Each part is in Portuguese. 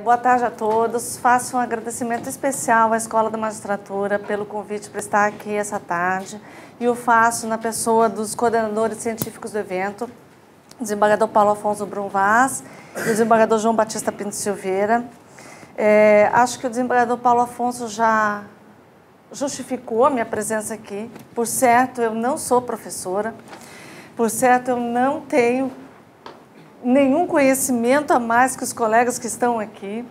Boa tarde a todos. Faço um agradecimento especial à Escola da Magistratura pelo convite para estar aqui essa tarde. E o faço na pessoa dos coordenadores científicos do evento, o desembargador Paulo Afonso Brum Vaz e o desembargador João Batista Pinto Silveira. Acho que o desembargador Paulo Afonso já justificou a minha presença aqui. Por certo, eu não sou professora. Por certo, eu não tenho nenhum conhecimento a mais que os colegas que estão aqui.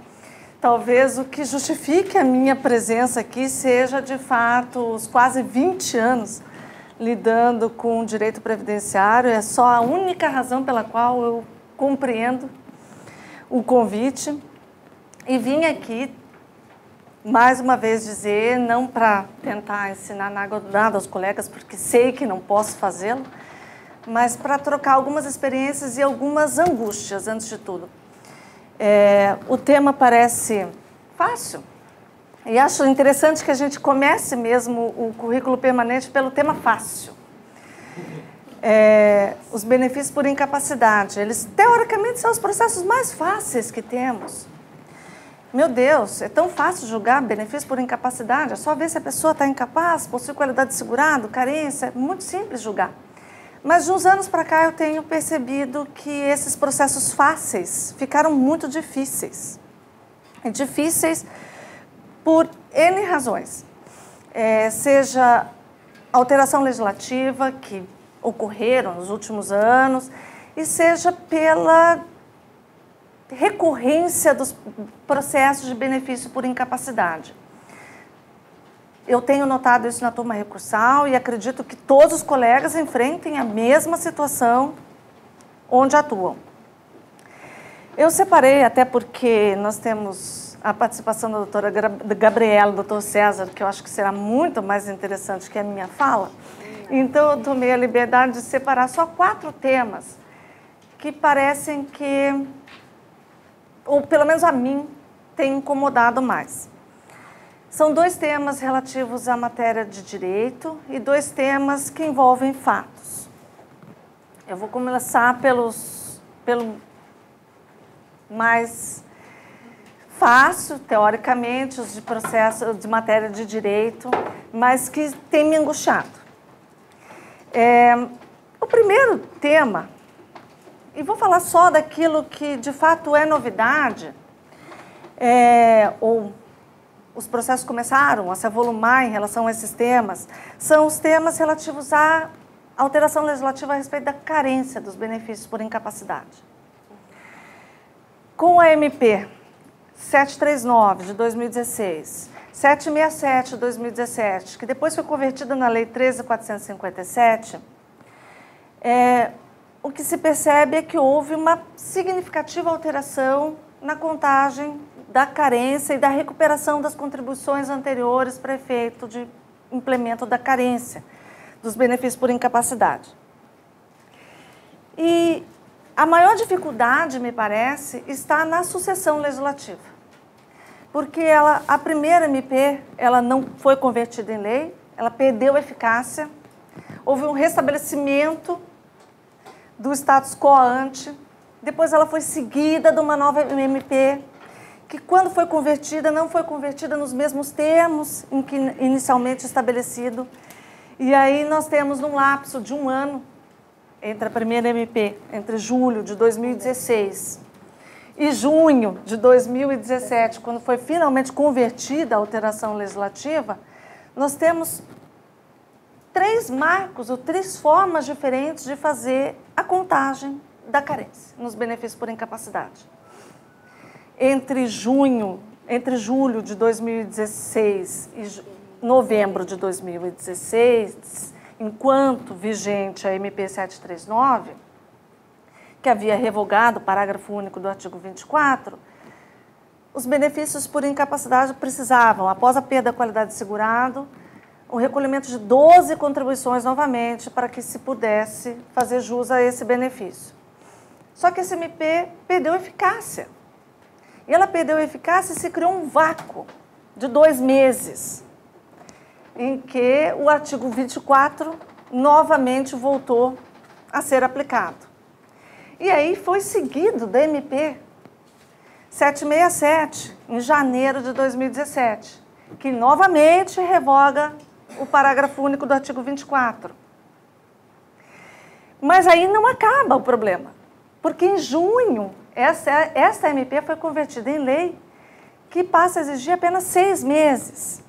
Talvez o que justifique a minha presença aqui seja, de fato, os quase 20 anos lidando com o direito previdenciário. É só a única razão pela qual eu compreendo o convite. E vim aqui, mais uma vez, dizer, não para tentar ensinar nada aos colegas, porque sei que não posso fazê-lo, mas para trocar algumas experiências e algumas angústias, antes de tudo. O tema parece fácil, e acho interessante que a gente comece mesmo o currículo permanente pelo tema fácil. Os benefícios por incapacidade, eles teoricamente são os processos mais fáceis que temos. Meu Deus, é tão fácil julgar benefício por incapacidade, é só ver se a pessoa está incapaz, possui qualidade de segurado, carência, é muito simples julgar. Mas de uns anos para cá eu tenho percebido que esses processos fáceis ficaram muito difíceis. E difíceis por N razões. Seja alteração legislativa que ocorreram nos últimos anos, e seja pela recorrência dos processos de benefício por incapacidade. Eu tenho notado isso na turma recursal e acredito que todos os colegas enfrentem a mesma situação onde atuam. Eu separei, até porque nós temos a participação da doutora Gabriela, do doutor César, que eu acho que será muito mais interessante que a minha fala. Então, eu tomei a liberdade de separar só 4 temas que parecem que, ou pelo menos a mim, tem incomodado mais. São 2 temas relativos à matéria de direito e 2 temas que envolvem fatos. Eu vou começar pelo mais fácil, teoricamente, os de processo de matéria de direito, mas que tem me angustiado. O primeiro tema, e vou falar só daquilo que de fato é novidade, ou os processos começaram a se avolumar em relação a esses temas, são os temas relativos à alteração legislativa a respeito da carência dos benefícios por incapacidade. Com a MP 739 de 2016, 767 de 2017, que depois foi convertida na Lei 13.457, o que se percebe é que houve uma significativa alteração na contagem da carência e da recuperação das contribuições anteriores para efeito de implemento da carência, dos benefícios por incapacidade. E a maior dificuldade, me parece, está na sucessão legislativa. Porque a primeira MP, ela não foi convertida em lei, ela perdeu eficácia, houve um restabelecimento do status quo ante, depois ela foi seguida de uma nova MP, que quando foi convertida, não foi convertida nos mesmos termos em que inicialmente estabelecido. E aí nós temos um lapso de 1 ano entre a primeira MP, entre julho de 2016 e junho de 2017, quando foi finalmente convertida a alteração legislativa, nós temos 3 marcos ou 3 formas diferentes de fazer a contagem da carência nos benefícios por incapacidade. Entre julho de 2016 e novembro de 2016, enquanto vigente a MP 739, que havia revogado o parágrafo único do artigo 24, os benefícios por incapacidade precisavam, após a perda da qualidade de segurado, o recolhimento de 12 contribuições novamente para que se pudesse fazer jus a esse benefício. Só que esse MP perdeu eficácia. E ela perdeu eficácia e se criou um vácuo de 2 meses, em que o artigo 24 novamente voltou a ser aplicado. E aí foi seguido da MP 767, em janeiro de 2017, que novamente revoga o parágrafo único do artigo 24. Mas aí não acaba o problema, porque em junho, esta MP foi convertida em lei que passa a exigir apenas 6 meses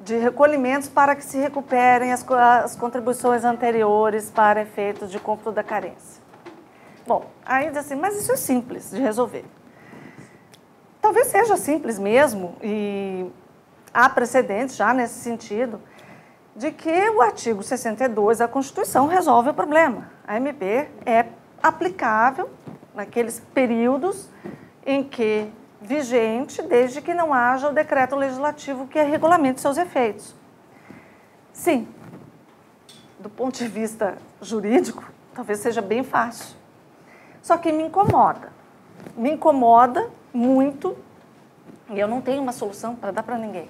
de recolhimentos para que se recuperem as contribuições anteriores para efeitos de cômputo da carência. Bom, aí diz assim, mas isso é simples de resolver. Talvez seja simples mesmo, e há precedentes já nesse sentido, de que o artigo 62 da Constituição resolve o problema. A MP é aplicável naqueles períodos em que vigente, desde que não haja o decreto legislativo que regulamente seus efeitos. Sim, do ponto de vista jurídico, talvez seja bem fácil. Só que me incomoda muito, e eu não tenho uma solução para dar para ninguém,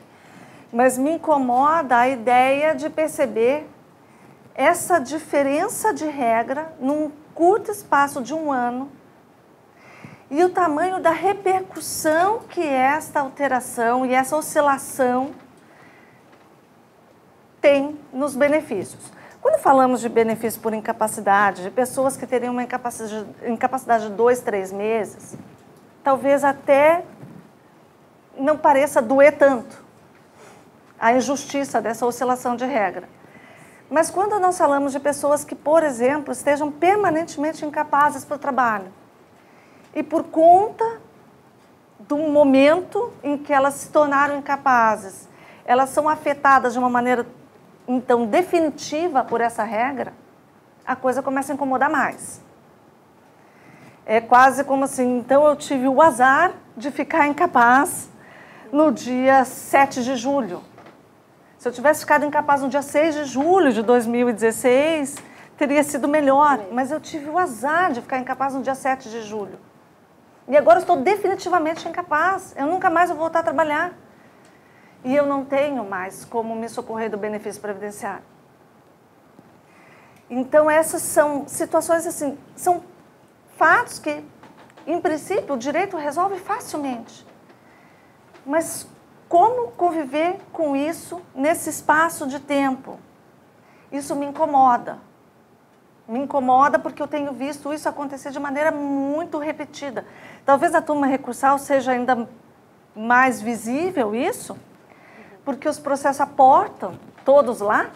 mas me incomoda a ideia de perceber essa diferença de regra num curto espaço de um ano e o tamanho da repercussão que esta alteração e essa oscilação tem nos benefícios. Quando falamos de benefício por incapacidade, de pessoas que teriam uma incapacidade de 2, 3 meses, talvez até não pareça doer tanto a injustiça dessa oscilação de regra. Mas quando nós falamos de pessoas que, por exemplo, estejam permanentemente incapazes para o trabalho, e por conta do momento em que elas se tornaram incapazes, elas são afetadas de uma maneira, então, definitiva por essa regra, a coisa começa a incomodar mais. É quase como assim, então eu tive o azar de ficar incapaz no dia 7 de julho. Se eu tivesse ficado incapaz no dia 6 de julho de 2016, teria sido melhor. Mas eu tive o azar de ficar incapaz no dia 7 de julho. E agora eu estou definitivamente incapaz. Eu nunca mais vou voltar a trabalhar. E eu não tenho mais como me socorrer do benefício previdenciário. Então, essas são situações assim, são fatos que, em princípio, o direito resolve facilmente. Mas como conviver com isso nesse espaço de tempo? Isso me incomoda. Me incomoda porque eu tenho visto isso acontecer de maneira muito repetida. Talvez a turma recursal seja ainda mais visível isso, porque os processos aportam todos lá,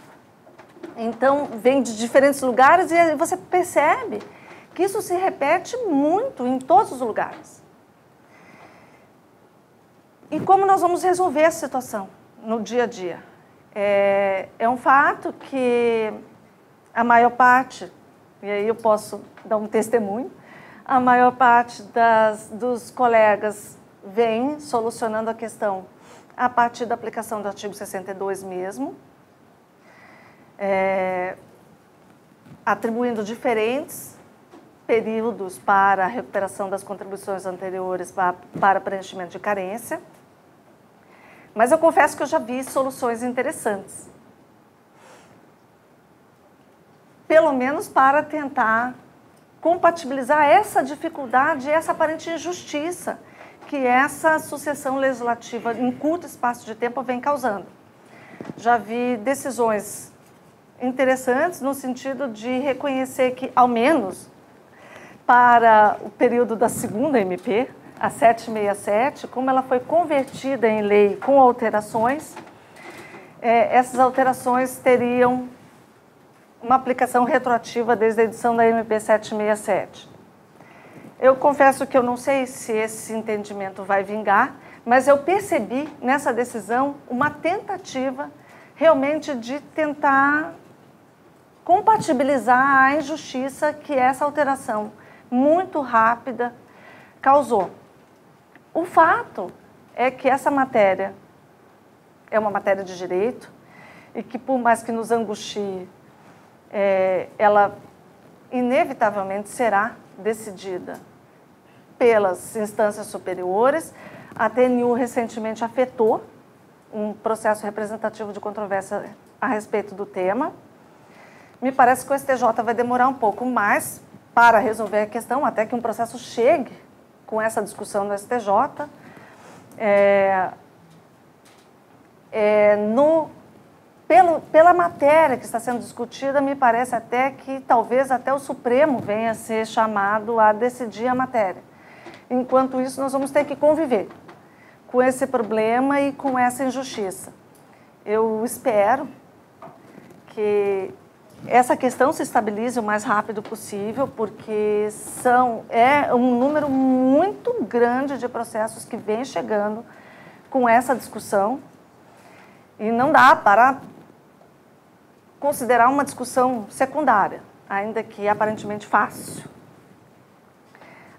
então vem de diferentes lugares e você percebe que isso se repete muito em todos os lugares. E como nós vamos resolver essa situação no dia a dia? É um fato que a maior parte, e aí eu posso dar um testemunho, a maior parte dos colegas vem solucionando a questão a partir da aplicação do artigo 62 mesmo, atribuindo diferentes períodos para a recuperação das contribuições anteriores para preenchimento de carência. Mas eu confesso que eu já vi soluções interessantes. Pelo menos para tentar compatibilizar essa dificuldade, essa aparente injustiça que essa sucessão legislativa em curto espaço de tempo vem causando. Já vi decisões interessantes no sentido de reconhecer que, ao menos, para o período da segunda MP, a 767, como ela foi convertida em lei com alterações, essas alterações teriam uma aplicação retroativa desde a edição da MP 767. Eu confesso que eu não sei se esse entendimento vai vingar, mas eu percebi nessa decisão uma tentativa realmente de tentar compatibilizar a injustiça que essa alteração muito rápida causou. O fato é que essa matéria é uma matéria de direito e que, por mais que nos angustie, ela inevitavelmente será decidida pelas instâncias superiores. A TNU recentemente afetou um processo representativo de controvérsia a respeito do tema. Me parece que o STJ vai demorar um pouco mais para resolver a questão, até que um processo chegue com essa discussão no STJ. Pela matéria que está sendo discutida, me parece até que talvez até o Supremo venha a ser chamado a decidir a matéria. Enquanto isso, nós vamos ter que conviver com esse problema e com essa injustiça. Eu espero que essa questão se estabilize o mais rápido possível, porque é um número muito grande de processos que vem chegando com essa discussão e não dá para considerar uma discussão secundária, ainda que aparentemente fácil.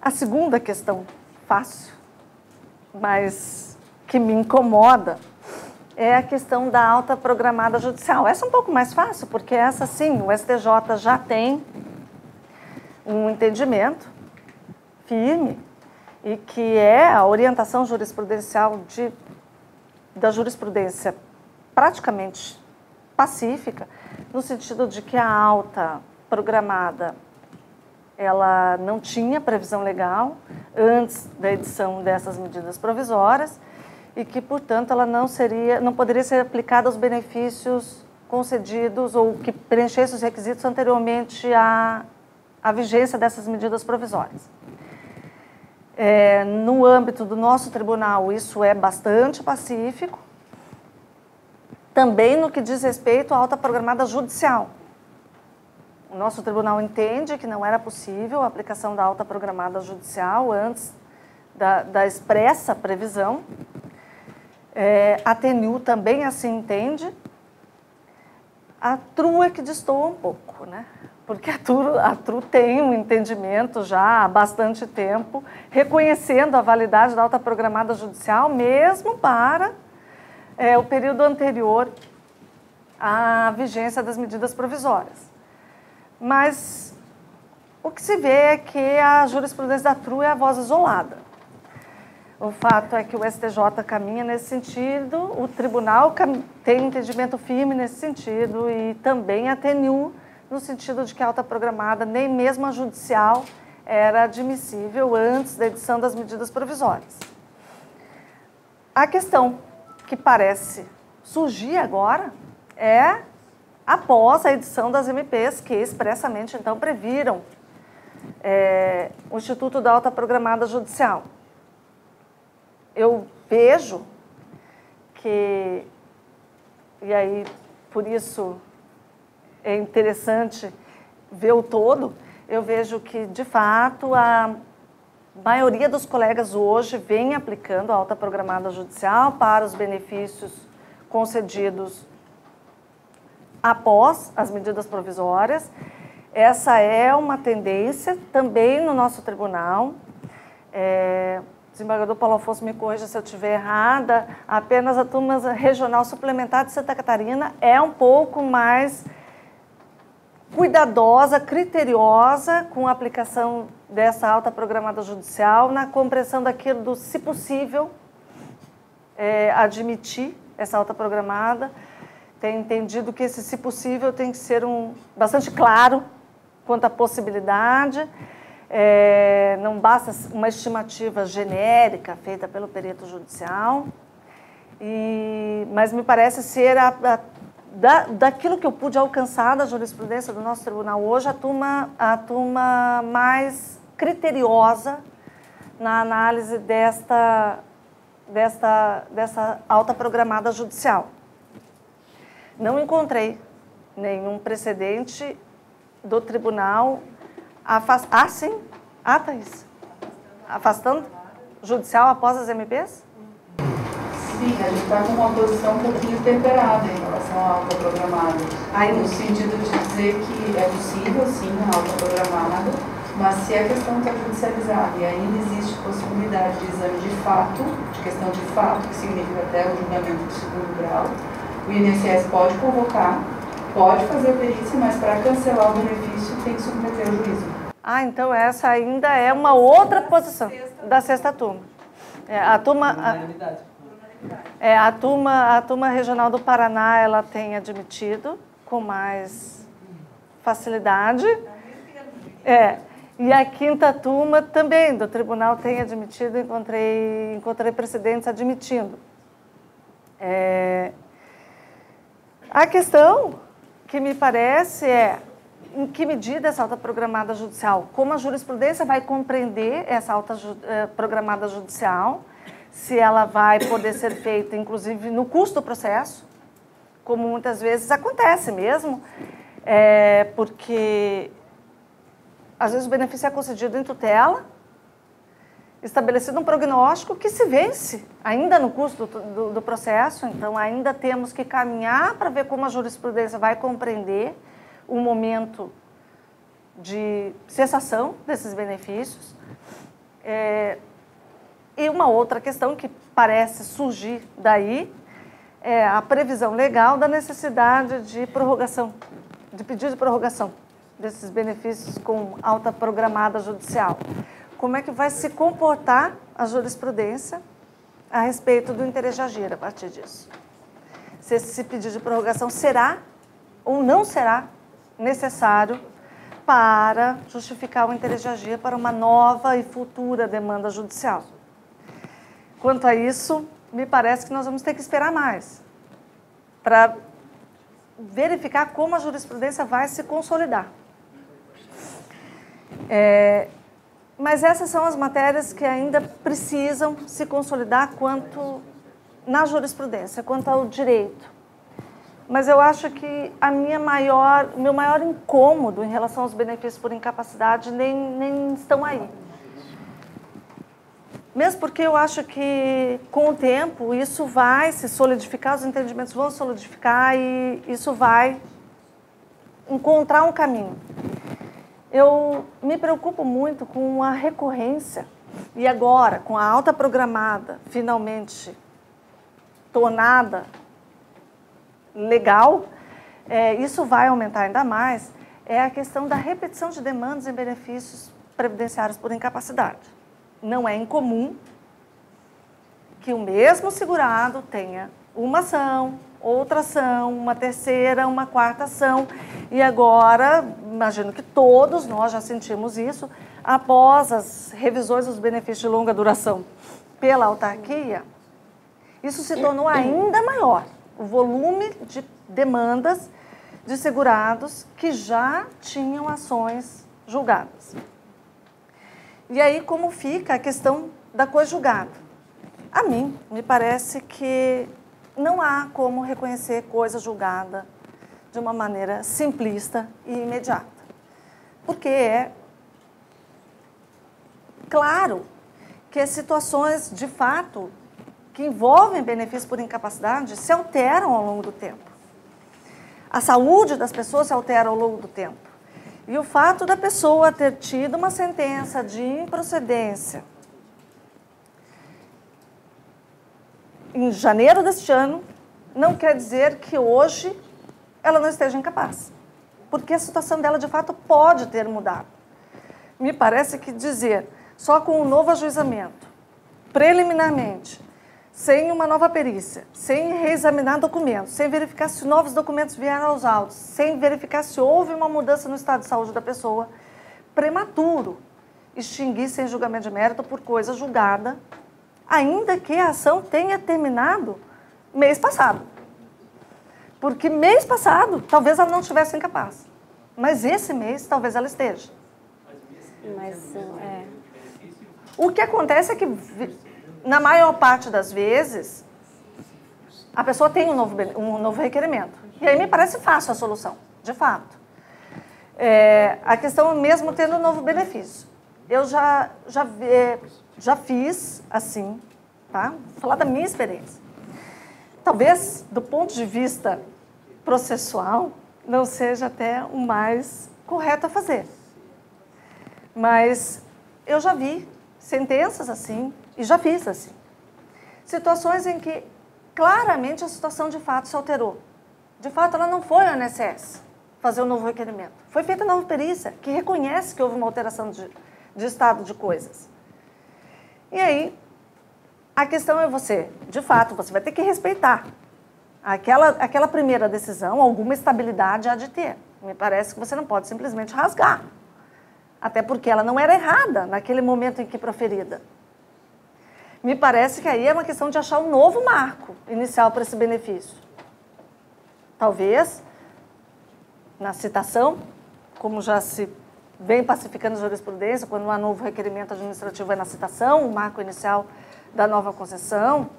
A segunda questão fácil, mas que me incomoda, é a questão da alta programada judicial. Essa é um pouco mais fácil, porque essa sim, o STJ já tem um entendimento firme e que é a orientação jurisprudencial da jurisprudência praticamente pacífica, no sentido de que a alta programada ela não tinha previsão legal antes da edição dessas medidas provisórias e que, portanto, ela não poderia ser aplicada aos benefícios concedidos ou que preenchesse os requisitos anteriormente à vigência dessas medidas provisórias. No âmbito do nosso tribunal, isso é bastante pacífico. Também no que diz respeito à alta programada judicial. O nosso tribunal entende que não era possível a aplicação da alta programada judicial antes da expressa previsão. A TNU também assim entende. A TRU é que destoa um pouco, né? Porque a TRU tem um entendimento já há bastante tempo, reconhecendo a validade da alta programada judicial, mesmo para o período anterior à vigência das medidas provisórias. Mas o que se vê é que a jurisprudência da TRU é a voz isolada. O fato é que o STJ caminha nesse sentido, o tribunal tem entendimento firme nesse sentido e também a TNU, no sentido de que a alta programada, nem mesmo a judicial, era admissível antes da edição das medidas provisórias. A questão que parece surgir agora é após a edição das MPs, que expressamente, então, previram o Instituto da Alta Programada Judicial. Eu vejo que, e aí, por isso é interessante ver o todo, eu vejo que, de fato, a maioria dos colegas hoje vem aplicando a alta programada judicial para os benefícios concedidos após as medidas provisórias. Essa é uma tendência também no nosso tribunal. O desembargador Paulo Afonso me corrija se eu estiver errada, apenas a turma regional suplementar de Santa Catarina é um pouco mais cuidadosa, criteriosa com a aplicação dessa alta programada judicial na compreensão daquilo do, se possível, admitir essa alta programada. Tem entendido que esse, se possível, tem que ser bastante claro quanto à possibilidade. Não basta uma estimativa genérica feita pelo perito judicial, mas me parece ser daquilo que eu pude alcançar da jurisprudência do nosso tribunal hoje, a turma mais criteriosa na análise dessa alta programada judicial. Não encontrei nenhum precedente do tribunal Thaís? Afastando judicial após as MPs? Sim, a gente está com uma posição um pouquinho temperada em relação à alta programada. No sentido de dizer que é possível, sim, a alta programada, mas se a questão está judicializada e ainda existe possibilidade de exame de fato, de questão de fato, que significa até o julgamento de segundo grau, o INSS pode convocar, pode fazer a perícia, mas para cancelar o benefício tem que submeter ao juízo. Então essa ainda é uma outra posição da sexta turma. A turma regional do Paraná, ela tem admitido com mais facilidade. E a quinta turma também do tribunal tem admitido, encontrei precedentes admitindo. A questão que me parece é em que medida essa alta programada judicial, como a jurisprudência vai compreender essa alta programada judicial, se ela vai poder ser feita, inclusive, no curso do processo, como muitas vezes acontece mesmo, porque às vezes o benefício é concedido em tutela, estabelecido um prognóstico que se vence ainda no curso do processo, então ainda temos que caminhar para ver como a jurisprudência vai compreender o momento de cessação desses benefícios. E uma outra questão que parece surgir daí é a previsão legal da necessidade de prorrogação, de pedido de prorrogação desses benefícios com alta programada judicial. Como é que vai se comportar a jurisprudência a respeito do interesse de agir a partir disso? Se esse pedido de prorrogação será ou não será necessário para justificar o interesse de agir para uma nova e futura demanda judicial. Quanto a isso, me parece que nós vamos ter que esperar mais para verificar como a jurisprudência vai se consolidar. Mas essas são as matérias que ainda precisam se consolidar quanto na jurisprudência, quanto ao direito. Mas eu acho que meu maior incômodo em relação aos benefícios por incapacidade nem estão aí. Mesmo porque eu acho que, com o tempo, isso vai se solidificar, os entendimentos vão solidificar e isso vai encontrar um caminho. Eu me preocupo muito com a recorrência e agora, com a alta programada, finalmente tornada legal, isso vai aumentar ainda mais, é a questão da repetição de demandas em benefícios previdenciários por incapacidade. Não é incomum que o mesmo segurado tenha uma ação, outra ação, uma terceira, uma quarta ação, e agora, imagino que todos nós já sentimos isso, após as revisões dos benefícios de longa duração pela autarquia, isso se tornou ainda maior. O volume de demandas de segurados que já tinham ações julgadas. E aí, como fica a questão da coisa julgada? A mim, me parece que não há como reconhecer coisa julgada de uma maneira simplista e imediata. Porque é claro que as situações, de fato, que envolvem benefício por incapacidade se alteram ao longo do tempo. A saúde das pessoas se altera ao longo do tempo. E o fato da pessoa ter tido uma sentença de improcedência em janeiro deste ano não quer dizer que hoje ela não esteja incapaz. Porque a situação dela, de fato, pode ter mudado. Me parece que dizer só com um novo ajuizamento, preliminarmente, sem uma nova perícia, sem reexaminar documentos, sem verificar se novos documentos vieram aos autos, sem verificar se houve uma mudança no estado de saúde da pessoa, prematuro extinguir sem julgamento de mérito por coisa julgada, ainda que a ação tenha terminado mês passado. Porque mês passado, talvez ela não estivesse incapaz, mas esse mês, talvez ela esteja. O que acontece é que, na maior parte das vezes, a pessoa tem um novo requerimento. E aí me parece fácil a solução, de fato. A questão mesmo tendo um novo benefício. Eu já fiz assim, tá? Vou falar da minha experiência. Talvez, do ponto de vista processual, não seja até o mais correto a fazer. Mas eu já vi sentenças assim, e já fiz assim. Situações em que claramente a situação de fato se alterou. De fato, ela não foi ao INSS fazer um novo requerimento. Foi feita nova perícia, que reconhece que houve uma alteração de estado de coisas. E aí, a questão é você, de fato, você vai ter que respeitar. Aquela primeira decisão, alguma estabilidade há de ter. Me parece que você não pode simplesmente rasgar Até porque ela não era errada naquele momento em que proferida. Me parece que aí é uma questão de achar um novo marco inicial para esse benefício. Talvez, na citação, como já se vem pacificando a jurisprudência, quando há novo requerimento administrativo é na citação, o marco inicial da nova concessão,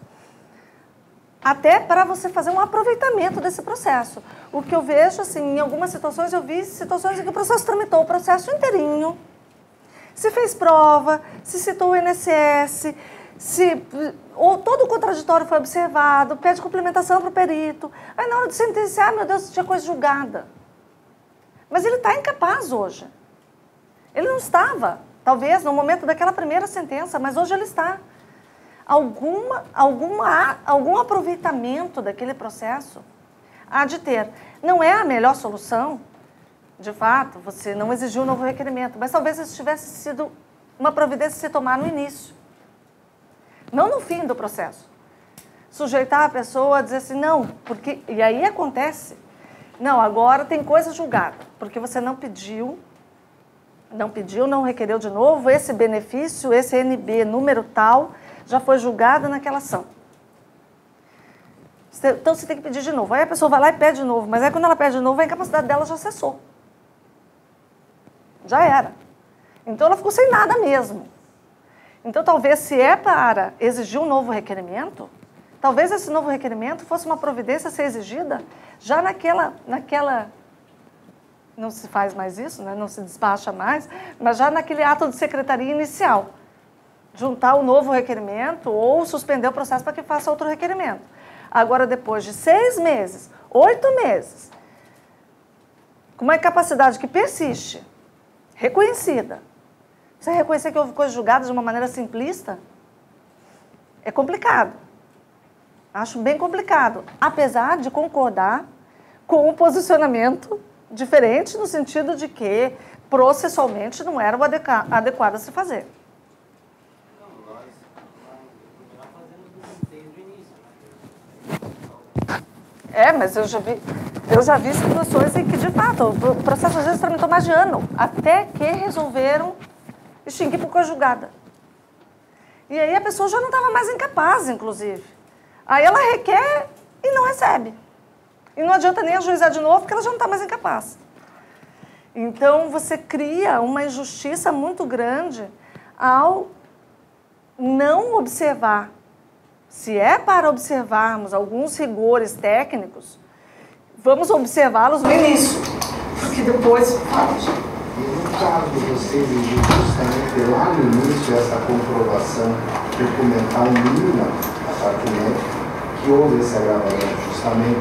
até para você fazer um aproveitamento desse processo. O que eu vejo, assim, em algumas situações, eu vi situações em que o processo tramitou o processo inteirinho, se fez prova, se citou o INSS, ou todo o contraditório foi observado, pede complementação para o perito. Aí na hora de sentenciar, meu Deus, tinha coisa julgada. Mas ele está incapaz hoje. Ele não estava, talvez, no momento daquela primeira sentença, mas hoje ele está. Algum aproveitamento daquele processo há de ter. Não é a melhor solução, de fato, você não exigiu um novo requerimento, mas talvez isso tivesse sido uma providência a se tomar no início. Não no fim do processo. Sujeitar a pessoa a dizer assim, não, porque... E aí acontece. Não, agora tem coisa julgada, porque você não pediu, não requereu de novo, esse benefício, esse NB número tal, já foi julgado naquela ação. Então você tem que pedir de novo. Aí a pessoa vai lá e pede de novo, mas aí quando ela pede de novo, a incapacidade dela já cessou. Já era. Então ela ficou sem nada mesmo. Então talvez se é para exigir um novo requerimento, talvez esse novo requerimento fosse uma providência a ser exigida já naquela não se faz mais isso, né? Não se despacha mais, mas já naquele ato de secretaria inicial. Juntar o novo requerimento ou suspender o processo para que faça outro requerimento. Agora, depois de 6 meses, 8 meses, com uma incapacidade que persiste, reconhecida, você reconhecer que houve coisas julgadas de uma maneira simplista, é complicado. Acho bem complicado, apesar de concordar com um posicionamento diferente, no sentido de que, processualmente, não era o adequado a se fazer. Mas eu já vi situações em que, de fato, o processo às vezes tramitou mais de ano, até que resolveram extinguir por coisa julgada. E aí a pessoa já não estava mais incapaz, inclusive. Aí ela requer e não recebe. E não adianta nem ajuizar de novo, porque ela já não está mais incapaz. Então, você cria uma injustiça muito grande ao não observar. Se é para observarmos alguns rigores técnicos, vamos observá-los no início, porque depois... E no caso de você exigir justamente lá no início essa comprovação documental mínima a partir que houve esse agravamento, justamente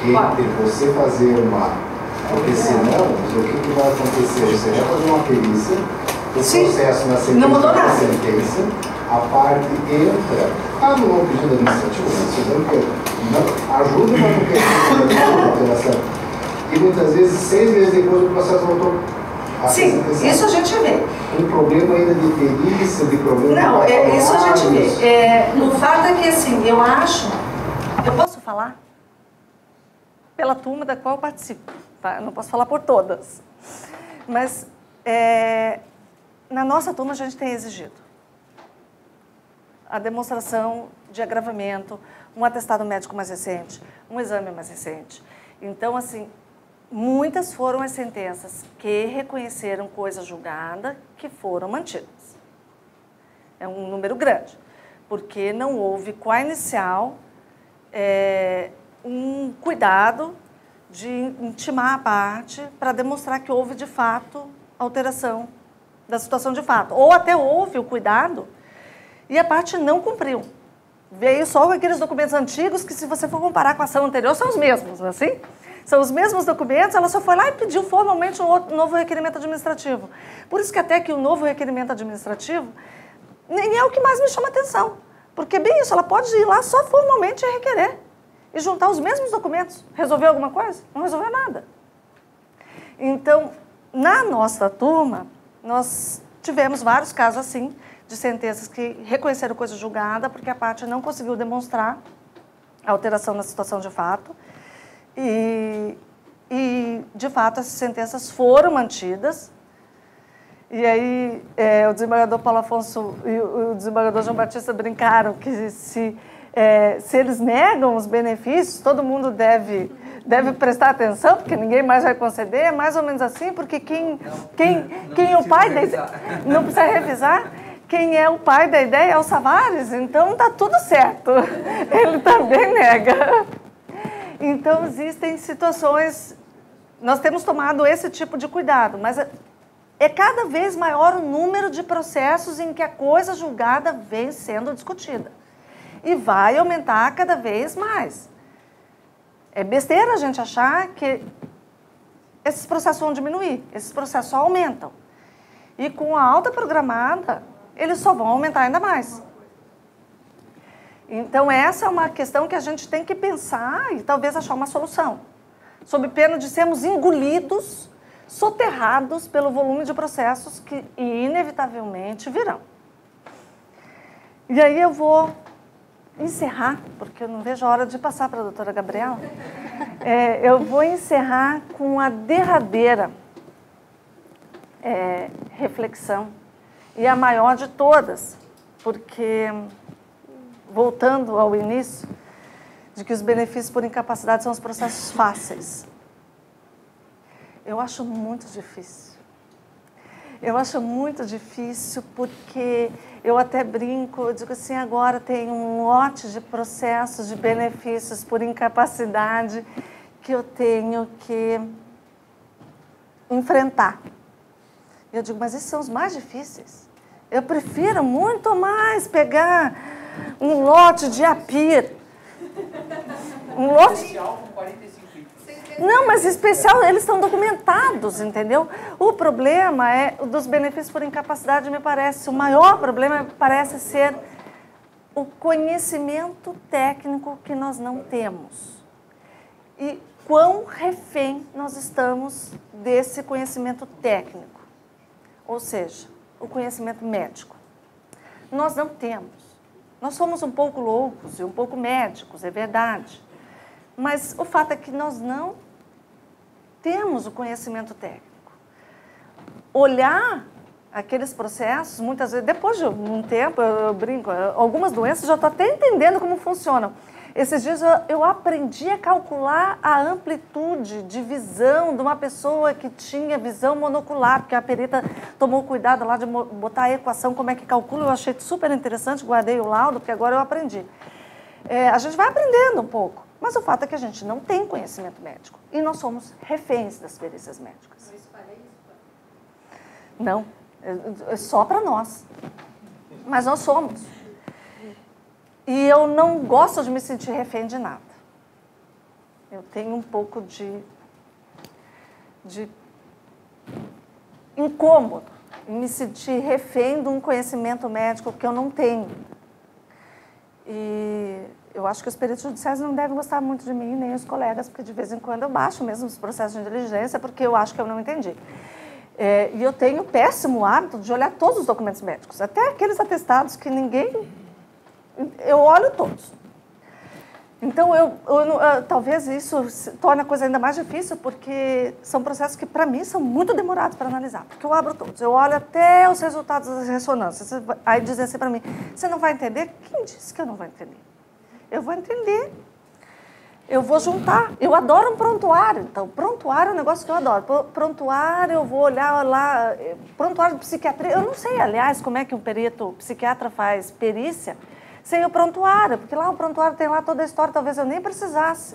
entre você fazer uma... Porque senão, o que vai acontecer? Você vai fazer uma perícia, o processo na sentença da sentença, a parte entra, no pedido administrativo, não ajuda, mas não quer e muitas vezes, 6 meses depois, o processo voltou a ser sentenciado. Isso a gente vê. Um problema ainda de perícia, de problema... Não, isso a gente vê. O fato é que, assim, eu acho... Eu posso falar? Pela turma da qual eu participo, tá? Eu não posso falar por todas. Mas, na nossa turma, a gente tem exigido a demonstração de agravamento, um atestado médico mais recente, um exame mais recente. Então, assim, muitas foram as sentenças que reconheceram coisa julgada que foram mantidas. É um número grande, porque não houve, com a inicial, um cuidado de intimar a parte para demonstrar que houve, de fato, alteração da situação de fato. Ou até houve o cuidado e a parte não cumpriu. Veio só com aqueles documentos antigos que, se você for comparar com a ação anterior, são os mesmos, não é assim? São os mesmos documentos, ela só foi lá e pediu formalmente um novo requerimento administrativo. Por isso que até que o novo requerimento administrativo nem é o que mais me chama atenção. Porque, bem isso, ela pode ir lá só formalmente e requerer. E juntar os mesmos documentos. Resolveu alguma coisa? Não resolveu nada. Então, na nossa turma, nós tivemos vários casos assim, de sentenças que reconheceram coisa julgada, porque a parte não conseguiu demonstrar a alteração na situação de fato. E de fato, essas sentenças foram mantidas. E aí o desembargador Paulo Afonso e o desembargador João Batista brincaram que se eles negam os benefícios, todo mundo deve prestar atenção, porque ninguém mais vai conceder, é mais ou menos assim, porque quem é o pai da ideia, não precisa revisar, quem é o pai da ideia é o Savares, então está tudo certo, ele também nega. Então existem situações, nós temos tomado esse tipo de cuidado, mas é cada vez maior o número de processos em que a coisa julgada vem sendo discutida. E vai aumentar cada vez mais. É besteira a gente achar que esses processos vão diminuir, esses processos só aumentam. E com a alta programada, eles só vão aumentar ainda mais. Então, essa é uma questão que a gente tem que pensar e talvez achar uma solução. Sob pena de sermos engolidos, soterrados pelo volume de processos que inevitavelmente virão. E aí eu vou encerrar, porque eu não vejo a hora de passar para a doutora Gabriela. Eu vou encerrar com a derradeira reflexão, e a maior de todas, porque, voltando ao início, de que os benefícios por incapacidade são os processos fáceis. Eu acho muito difícil. Eu acho muito difícil porque eu até brinco, eu digo assim, agora tem um lote de processos de benefícios por incapacidade que eu tenho que enfrentar. Eu digo, mas esses são os mais difíceis. Eu prefiro muito mais pegar um lote de APIR. Um lote... Especial com 45 itens. Não, mas especial, eles estão documentados, entendeu? O problema é dos benefícios por incapacidade, me parece, o maior problema parece ser o conhecimento técnico que nós não temos. E quão refém nós estamos desse conhecimento técnico. Ou seja, o conhecimento médico. Nós não temos. Nós somos um pouco loucos e um pouco médicos, é verdade. Mas o fato é que nós não temos o conhecimento técnico. Olhar aqueles processos, muitas vezes, depois de um tempo, eu brinco, algumas doenças já estou até entendendo como funcionam. Esses dias eu aprendi a calcular a amplitude de visão de uma pessoa que tinha visão monocular, porque a perita tomou cuidado lá de botar a equação, como é que calcula, eu achei super interessante, guardei o laudo, porque agora eu aprendi. A gente vai aprendendo um pouco, mas o fato é que a gente não tem conhecimento médico e nós somos reféns das perícias médicas. Não, é só para nós, mas nós somos. E eu não gosto de me sentir refém de nada. Eu tenho um pouco de incômodo em me sentir refém de um conhecimento médico que eu não tenho. E eu acho que os peritos judiciais não devem gostar muito de mim, nem os colegas, porque de vez em quando eu baixo mesmo os processos de diligência, porque eu acho que eu não entendi. E eu tenho o péssimo hábito de olhar todos os documentos médicos, até aqueles atestados que ninguém... Eu olho todos. Então, talvez isso torne a coisa ainda mais difícil, porque são processos que, para mim, são muito demorados para analisar. Porque eu abro todos, eu olho até os resultados das ressonâncias. Aí dizem assim para mim, você não vai entender? Quem disse que eu não vou entender? Eu vou entender. Eu vou juntar. Eu adoro um prontuário. Então, prontuário é um negócio que eu adoro. Prontuário, eu vou olhar lá... Prontuário de psiquiatria, eu não sei, aliás, como é que um perito psiquiatra faz perícia sem o prontuário, porque lá o prontuário tem lá toda a história, talvez eu nem precisasse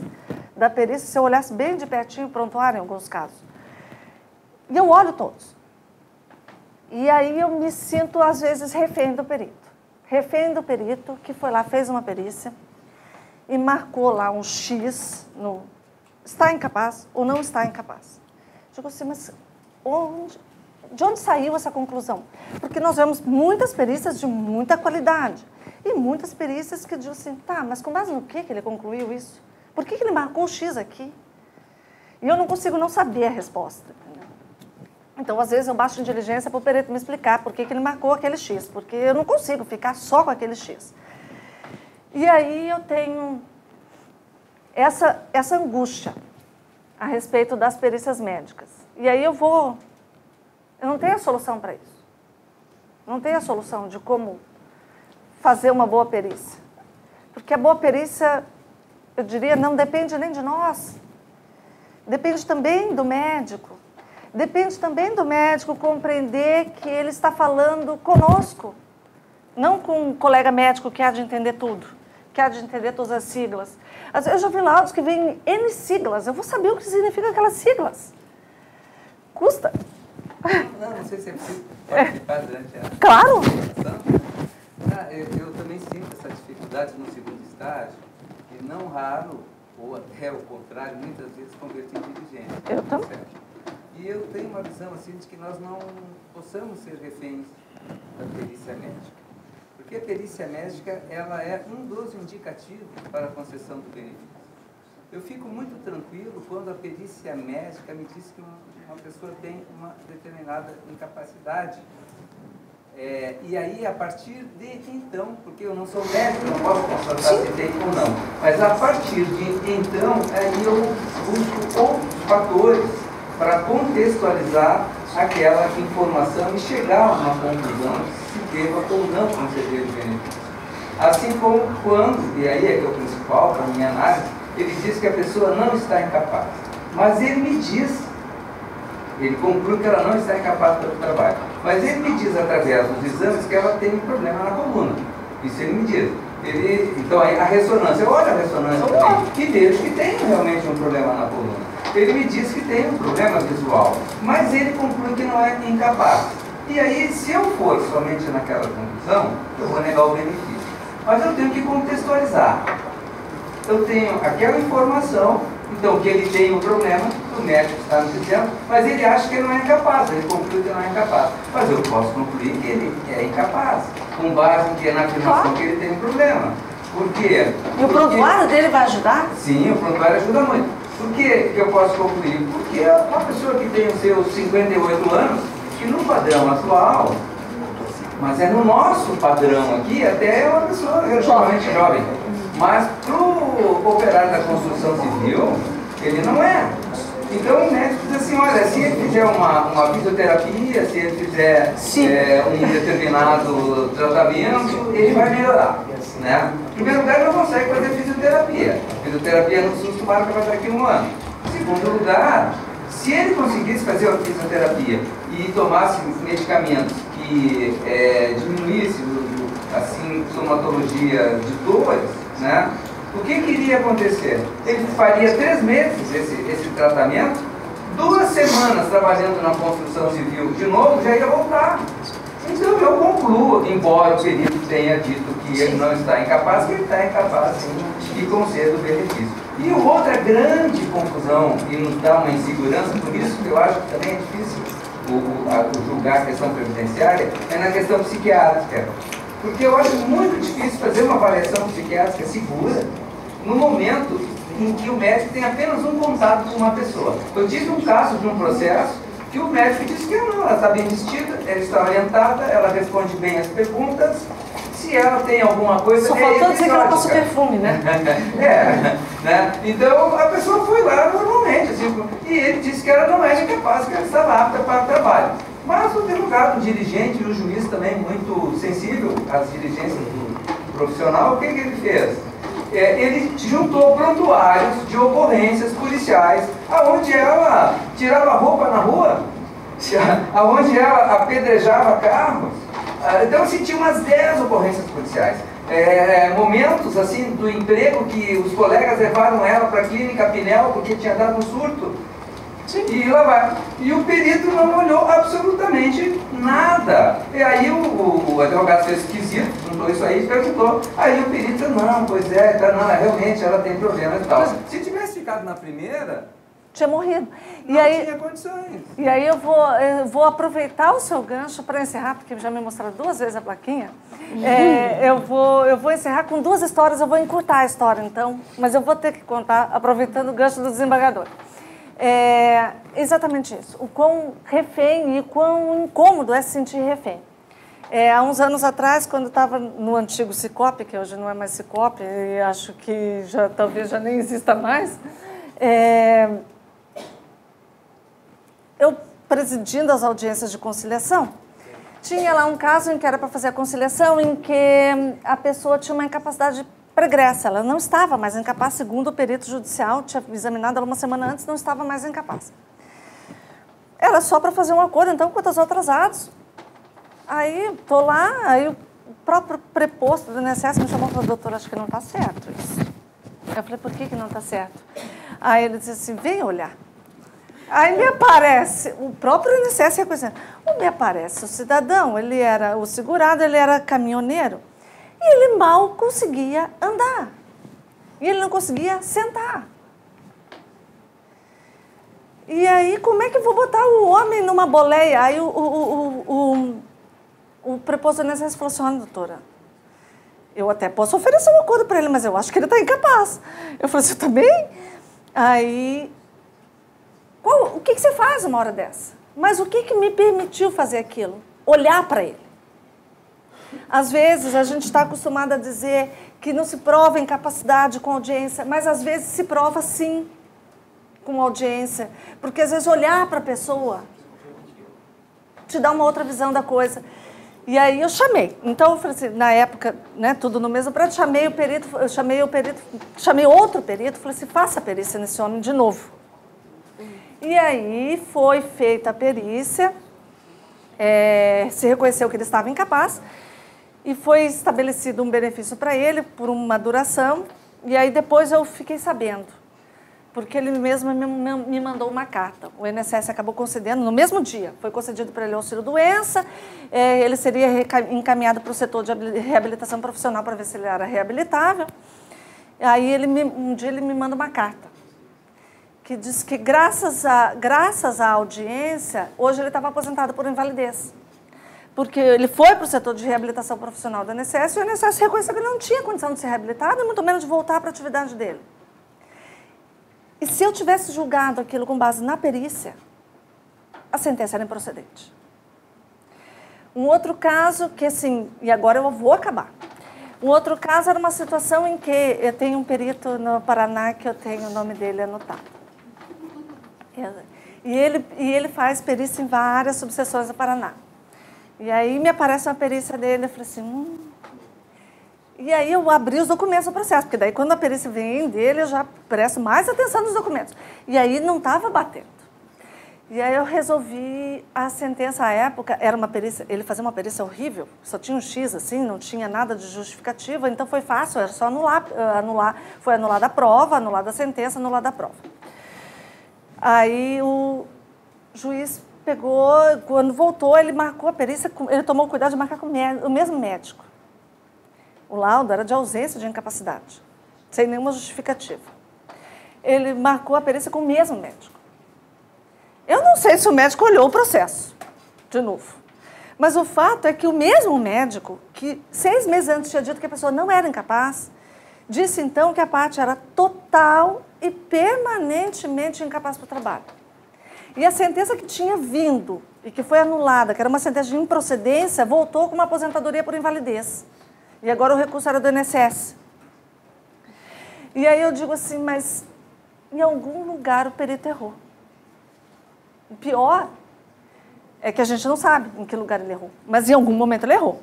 da perícia, se eu olhasse bem de pertinho o prontuário, em alguns casos. E eu olho todos. E aí eu me sinto, às vezes, refém do perito. Refém do perito que foi lá, fez uma perícia e marcou lá um X no... Está incapaz ou não está incapaz? Digo assim, mas de onde saiu essa conclusão? Porque nós vemos muitas perícias de muita qualidade. E muitas perícias que dizem assim, tá, mas com base no que ele concluiu isso? Por que ele marcou o X aqui? E eu não consigo não saber a resposta. Entendeu? Então, às vezes, eu baixo em diligência para o perito me explicar por que ele marcou aquele X, porque eu não consigo ficar só com aquele X. E aí eu tenho essa angústia a respeito das perícias médicas. E aí eu vou Eu não tenho a solução para isso. Não tenho a solução de como fazer uma boa perícia. Porque a boa perícia, eu diria, não depende nem de nós. Depende também do médico. Depende também do médico compreender que ele está falando conosco. Não com um colega médico que há de entender tudo, que há de entender todas as siglas. Eu já vi laudos que vêm N siglas, eu vou saber o que significa aquelas siglas. Custa. Não sei se é possível participar durante a... Claro! Eu também sinto essa dificuldade no segundo estágio, e não raro, ou até o contrário, muitas vezes converti em dirigente. Eu também. E eu tenho uma visão assim de que nós não possamos ser reféns da perícia médica. Porque a perícia médica, ela é um dos indicativos para a concessão do benefício. Eu fico muito tranquilo quando a perícia médica me diz que uma pessoa tem uma determinada incapacidade. E aí, a partir de então, porque eu não sou médico, não posso constatar se tem ou não, mas a partir de então, aí eu busco outros fatores para contextualizar aquela informação e chegar a uma conclusão se deva ou não conceder o benefício. Assim como quando, e aí é que é o principal para a minha análise, ele diz que a pessoa não está incapaz. Mas ele me diz, ele conclui que ela não está incapaz para o trabalho. Mas ele me diz através dos exames que ela tem um problema na coluna. Isso ele me diz. Então aí a ressonância, eu olho a ressonância também, e vejo que tem realmente um problema na coluna. Ele me diz que tem um problema visual, mas ele conclui que não é incapaz. E aí, se eu for somente naquela conclusão, eu vou negar o benefício. Mas eu tenho que contextualizar. Eu tenho aquela informação, então que ele tem um problema, o médico está me dizendo, mas ele acha que ele não é incapaz, ele conclui que não é incapaz. Mas eu posso concluir que ele é incapaz, com base na afirmação que ele tem um problema. Por quê? E o prontuário dele vai ajudar? Sim, o prontuário ajuda muito. Por que eu posso concluir? Porque uma pessoa que tem os seus 58 anos, que no padrão atual, mas é no nosso padrão aqui, até é uma pessoa relativamente jovem. Mas para o operário da construção civil, ele não é. Então o médico diz assim, olha, se ele fizer uma fisioterapia, se ele fizer um determinado tratamento, ele vai melhorar. Né? Em primeiro lugar, ele não consegue fazer fisioterapia. Fisioterapia no SUS marca para daqui a um ano. Em segundo lugar, se ele conseguisse fazer a fisioterapia e tomasse medicamentos que diminuísse a sintomatologia de dores, né? O que iria acontecer? Ele faria 3 meses esse tratamento, 2 semanas trabalhando na construção civil de novo, já ia voltar. Então eu concluo, embora o perito tenha dito que ele não está incapaz, que ele está incapaz sim, e concede o benefício. E outra grande confusão, e nos dá uma insegurança, por isso que eu acho que também é difícil julgar a questão previdenciária, é na questão psiquiátrica. Porque eu acho muito difícil fazer uma avaliação psiquiátrica segura no momento em que o médico tem apenas um contato com uma pessoa. Eu tive um caso de um processo que o médico disse que ela está bem vestida, ela está orientada, ela responde bem as perguntas, se ela tem alguma coisa... Só faltou dizer que ela passa perfume, né? Né? Então a pessoa foi lá normalmente, assim, e ele disse que ela não era incapaz, que ela estava apta para o trabalho. Mas o delegado, o dirigente e o juiz também muito sensível às diligências do profissional, o que ele fez? Ele juntou prontuários de ocorrências policiais, aonde ela tirava roupa na rua, aonde ela apedrejava carros. Então, assim, tinha umas 10 ocorrências policiais. Momentos, assim, do emprego que os colegas levaram ela para a clínica Pinel porque tinha dado um surto. Sim. E lá vai. E o perito não olhou absolutamente nada. E aí o advogado fez esquisito, juntou isso aí e perguntou. Aí o perito, não, pois é, não, realmente ela tem problemas e tal. Se tivesse ficado na primeira... Tinha morrido. Não tinha condições. E aí eu vou aproveitar o seu gancho para encerrar, porque já me mostraram 2 vezes a plaquinha. Eu vou encerrar com 2 histórias, eu vou encurtar a história então, mas eu vou ter que contar, aproveitando o gancho do desembargador. Exatamente isso. O quão refém e quão incômodo é se sentir refém. Há uns anos atrás, quando eu estava no antigo Cicope, que hoje não é mais Cicope, e acho que talvez já nem exista mais, eu presidindo as audiências de conciliação, tinha lá um caso em que era para fazer a conciliação, em que a pessoa tinha uma incapacidade pregressa, ela não estava mais incapaz, segundo o perito judicial, tinha examinado ela uma semana antes, não estava mais incapaz. Era só para fazer um acordo, então, quanto aos atrasados. Aí, estou lá, aí o próprio preposto do INSS me chamou e falou, doutora, acho que não está certo isso. Eu falei, por que não está certo? Aí ele disse assim, vem olhar. Aí me aparece, o próprio INSS reconhecendo, me aparece o cidadão, ele era o segurado, ele era caminhoneiro, e ele mal conseguia andar. E ele não conseguia sentar. E aí, como é que eu vou botar o homem numa boleia? Aí o preposto do INSS falou assim, olha, doutora, eu até posso oferecer um acordo para ele, mas eu acho que ele está incapaz. Eu falei assim, também? Aí, o que você faz uma hora dessa? Mas o que me permitiu fazer aquilo? Olhar para ele. Às vezes, a gente está acostumado a dizer que não se prova incapacidade com audiência, mas às vezes se prova sim com audiência, porque às vezes olhar para a pessoa te dá uma outra visão da coisa. E aí eu chamei. Então, eu falei assim, na época, né, tudo no mesmo prato, chamei outro perito, falei assim, faça a perícia nesse homem de novo. E aí foi feita a perícia, se reconheceu que ele estava incapaz, e foi estabelecido um benefício para ele por uma duração, e aí depois eu fiquei sabendo, porque ele mesmo me mandou uma carta. O INSS acabou concedendo, no mesmo dia, foi concedido para ele o auxílio-doença, ele seria encaminhado para o setor de reabilitação profissional para ver se ele era reabilitável. Aí um dia ele me manda uma carta, que diz que graças à audiência, hoje ele estava aposentado por invalidez. Porque ele foi para o setor de reabilitação profissional do INSS e o INSS reconheceu que ele não tinha condição de ser reabilitado e muito menos de voltar para a atividade dele. E se eu tivesse julgado aquilo com base na perícia, a sentença era improcedente. Um outro caso que, assim, e agora eu vou acabar. Um outro caso era uma situação em que eu tenho um perito no Paraná que eu tenho o nome dele anotado. E ele faz perícia em várias subseções do Paraná. E aí me aparece uma perícia dele, eu falei assim, E aí eu abri os documentos do processo, porque daí quando a perícia vem dele, eu já presto mais atenção nos documentos. E aí não estava batendo. E aí eu resolvi, a sentença à época, era uma perícia, ele fazia uma perícia horrível, só tinha um X assim, não tinha nada de justificativa, então foi fácil, era só anular, foi anulada a prova, anulada a sentença, anulada a prova. Aí o juiz pegou, quando voltou, ele marcou a perícia, ele tomou cuidado de marcar com o mesmo médico. O laudo era de ausência de incapacidade, sem nenhuma justificativa. Ele marcou a perícia com o mesmo médico. Eu não sei se o médico olhou o processo, de novo. Mas o fato é que o mesmo médico, que 6 meses antes tinha dito que a pessoa não era incapaz, disse então que a parte era total e permanentemente incapaz para o trabalho. E a sentença que tinha vindo e que foi anulada, que era uma sentença de improcedência, voltou com uma aposentadoria por invalidez. E agora o recurso era do INSS. E aí eu digo assim, mas em algum lugar o perito errou. O pior é que a gente não sabe em que lugar ele errou, mas em algum momento ele errou.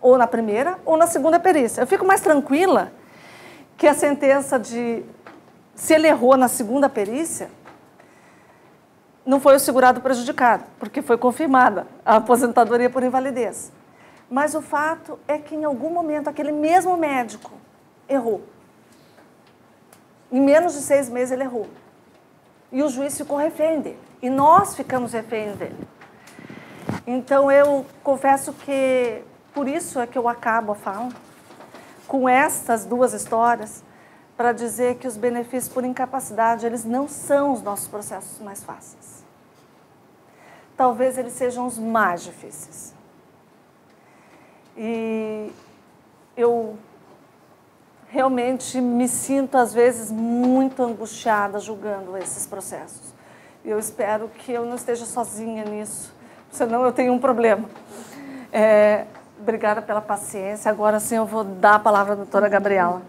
Ou na primeira ou na segunda perícia. Eu fico mais tranquila que a sentença de, se ele errou na segunda perícia, não foi o segurado prejudicado, porque foi confirmada a aposentadoria por invalidez. Mas o fato é que, em algum momento, aquele mesmo médico errou. Em menos de 6 meses, ele errou. E o juiz ficou refém dele. E nós ficamos reféns dele. Então, eu confesso que, por isso é que eu acabo a fala, com estas 2 histórias, para dizer que os benefícios por incapacidade, eles não são os nossos processos mais fáceis. Talvez eles sejam os mais difíceis. E eu realmente me sinto, às vezes, muito angustiada julgando esses processos. E eu espero que eu não esteja sozinha nisso, senão eu tenho um problema. Obrigada pela paciência. Agora sim eu vou dar a palavra à doutora Gabriela.